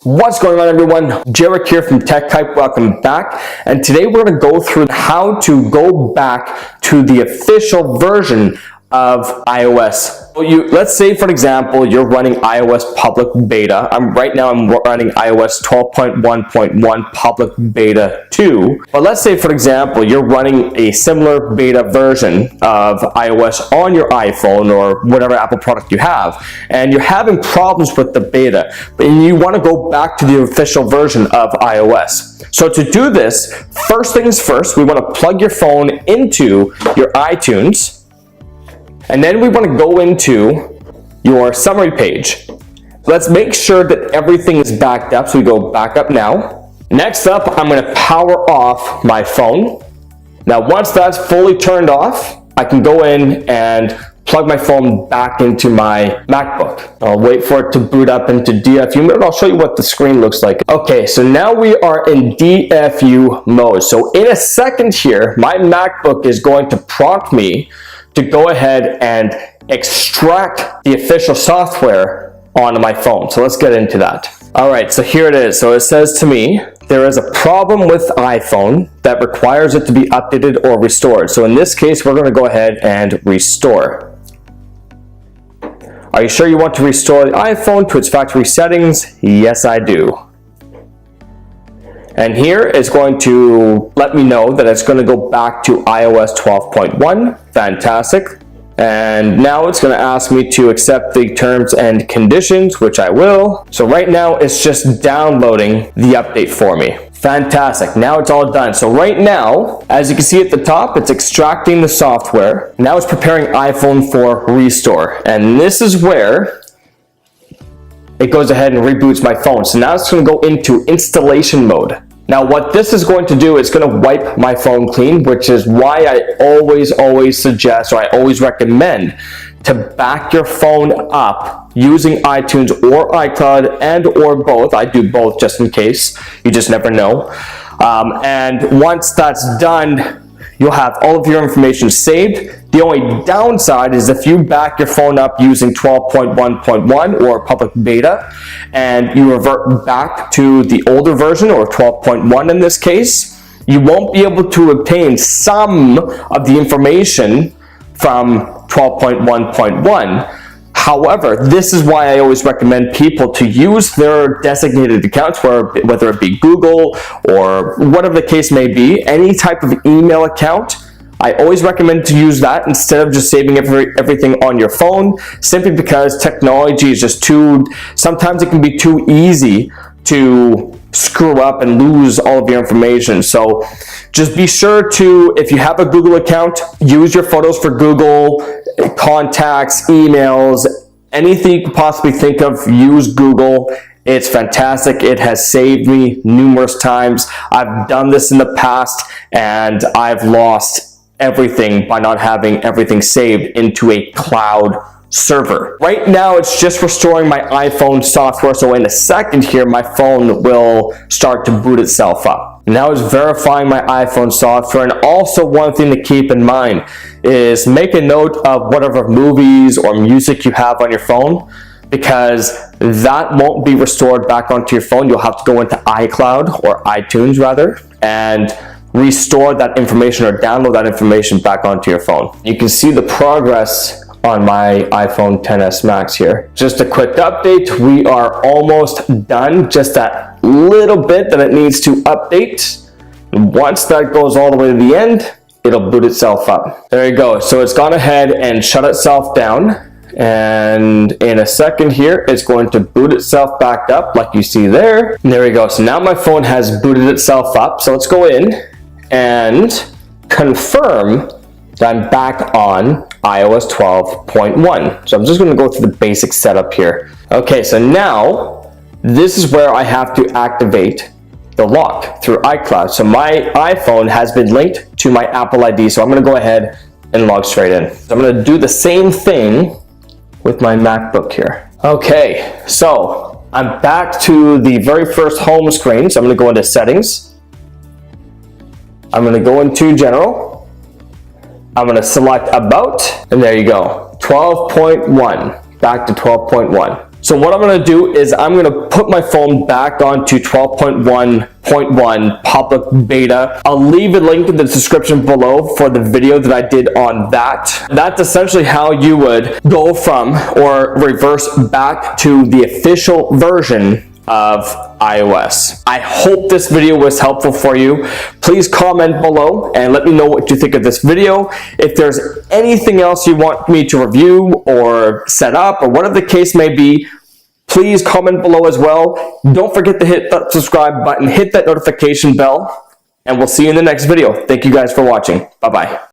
What's going on, everyone? Jarek here from Tech Hype. Welcome back. And today we're going to go through how to go back to the official version of iOS. Let's say, for example, you're running iOS public beta. Right now I'm running iOS 12.1.1 public beta 2. But let's say, for example, you're running a similar beta version of iOS on your iPhone or whatever Apple product you have, and you're having problems with the beta, and you want to go back to the official version of iOS. So to do this, first things first, we want to plug your phone into your iTunes. And then we want to go into your summary page. Let's make sure that everything is backed up. So we go back up now. Next up, I'm going to power off my phone. Now, once that's fully turned off, I can go in and plug my phone back into my MacBook. I'll wait for it to boot up into DFU mode. I'll show you what the screen looks like. Okay, so now we are in DFU mode. So in a second here, my MacBook is going to prompt me to go ahead and extract the official software onto my phone. So let's get into that. All right, so here it is. So it says to me, there is a problem with iPhone that requires it to be updated or restored. So in this case, we're going to go ahead and restore. Are you sure you want to restore the iPhone to its factory settings? Yes, I do. And here it's going to let me know that it's going to go back to iOS 12.1. Fantastic. And now it's going to ask me to accept the terms and conditions, which I will. So right now it's just downloading the update for me. Fantastic. Now it's all done. So right now, as you can see at the top, it's extracting the software. Now it's preparing iPhone for restore. And this is where it goes ahead and reboots my phone. So now it's going to go into installation mode. Now what this is going to do, it's going to wipe my phone clean, which is why I always suggest, or I always recommend, to back your phone up using iTunes or iCloud and or both. I do both just in case. You just never know. And once that's done, you'll have all of your information saved. The only downside is if you back your phone up using 12.1.1 or public beta and you revert back to the older version, or 12.1 in this case, you won't be able to obtain some of the information from 12.1.1. However, this is why I always recommend people to use their designated accounts, whether it be Google or whatever the case may be, any type of email account. I always recommend to use that instead of just saving everything on your phone, simply because technology is just sometimes it can be too easy to screw up and lose all of your information. So just be sure to, if you have a Google account, use your photos for Google, contacts, emails, anything you could possibly think of, use Google. It's fantastic. It has saved me numerous times. I've done this in the past and I've lost everything by not having everything saved into a cloud server. Right now it's just restoring my iPhone software, so in a second here my phone will start to boot itself up. Now it's verifying my iPhone software. And also, one thing to keep in mind is make a note of whatever movies or music you have on your phone, because that won't be restored back onto your phone. You'll have to go into iCloud, or iTunes rather, and restore that information or download that information back onto your phone. You can see the progress on my iPhone XS Max here. Just a quick update, we are almost done, just that little bit that it needs to update. And once that goes all the way to the end, it'll boot itself up. There you go. So it's gone ahead and shut itself down. And in a second here, it's going to boot itself back up like you see there. And there we go. So now my phone has booted itself up. So let's go in and confirm that I'm back on iOS 12.1. So I'm just going to go through the basic setup here. Okay, so now this is where I have to activate the lock through iCloud. So my iPhone has been linked to my Apple ID. So I'm going to go ahead and log straight in. So I'm going to do the same thing with my MacBook here. Okay, so I'm back to the very first home screen. So I'm going to go into settings. I'm going to go into general. I'm going to select about, and there you go, 12.1, back to 12.1. So what I'm going to do is I'm going to put my phone back onto 12.1.1 public beta. I'll leave a link in the description below for the video that I did on that. That's essentially how you would go from or reverse back to the official version of iOS. I hope this video was helpful for you. Please comment below and let me know what you think of this video. If there's anything else you want me to review or set up or whatever the case may be, please comment below as well. Don't forget to hit that subscribe button, hit that notification bell, and we'll see you in the next video. Thank you guys for watching. Bye-bye.